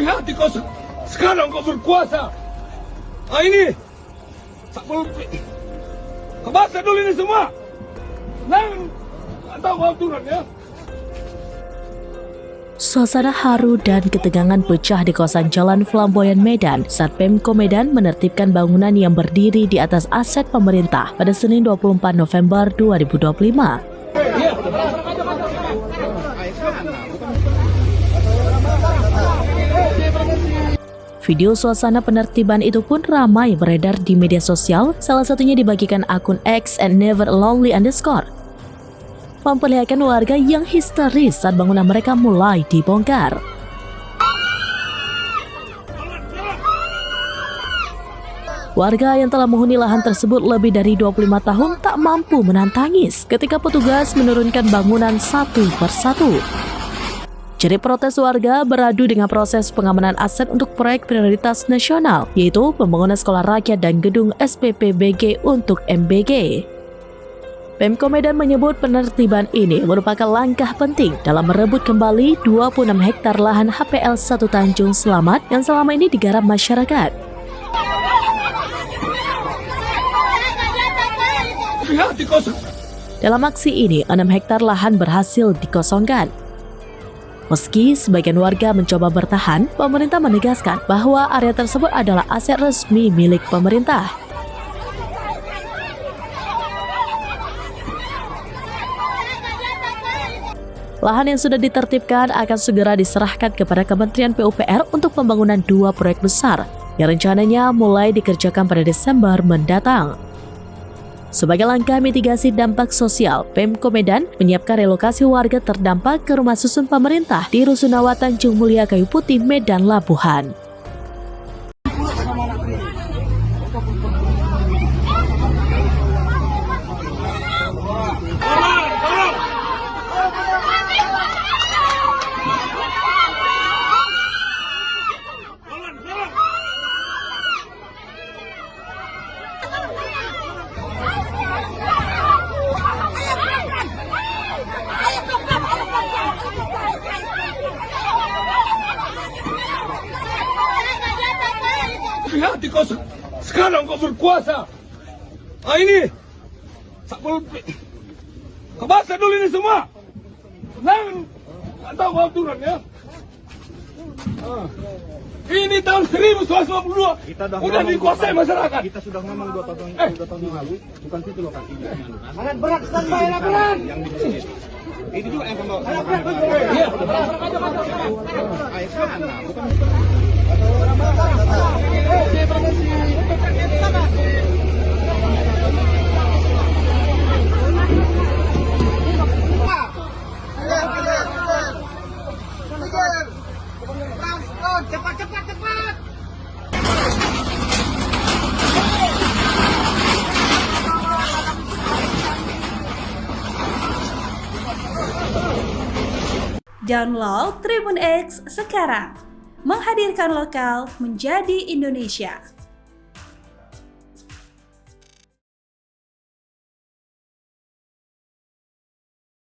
Lihat kau sekarang kau berkuasa. Nah ini, kau baca dulu ini semua. Jangan tahu aturan ya. Suasana haru dan ketegangan pecah di kawasan Jalan Flamboyan Medan saat Pemko Medan menertibkan bangunan yang berdiri di atas aset pemerintah pada Senin 24 November 2025. Video suasana penertiban itu pun ramai beredar di media sosial, salah satunya dibagikan akun X @neverlonely_, memperlihatkan warga yang histeris saat bangunan mereka mulai dibongkar. Warga yang telah menghuni lahan tersebut lebih dari 25 tahun tak mampu menahan tangis ketika petugas menurunkan bangunan satu persatu. Jerit protes warga beradu dengan proses pengamanan aset untuk proyek prioritas nasional, yaitu pembangunan sekolah rakyat dan gedung SPPBG untuk MBG. Pemko Medan menyebut penertiban ini merupakan langkah penting dalam merebut kembali 26 hektar lahan HPL 1 Tanjung Selamat yang selama ini digarap masyarakat. Dalam aksi ini, 6 hektar lahan berhasil dikosongkan. Meski sebagian warga mencoba bertahan, pemerintah menegaskan bahwa area tersebut adalah aset resmi milik pemerintah. Lahan yang sudah ditertibkan akan segera diserahkan kepada Kementerian PUPR untuk pembangunan 2 proyek besar yang rencananya mulai dikerjakan pada Desember mendatang. Sebagai langkah mitigasi dampak sosial, Pemko Medan menyiapkan relokasi warga terdampak ke rumah susun pemerintah di Rusunawa Tanjung Mulia Kayu Putih, Medan Labuhan. Lihat kau sekarang kau berkuasa. Nah ini, kau baca dulu ini semua. Jangan tahu aturan ya. Ini tahun 1952 udah dikuasai masyarakat. Kita sudah ngomong 2 tahun yang lalu, bukan situ lokasinya. Alat berat standby laporan. Ini juga yang pembawa. Iya. Air sana, bukan. Cepat. Download Tribun X sekarang, menghadirkan lokal menjadi Indonesia.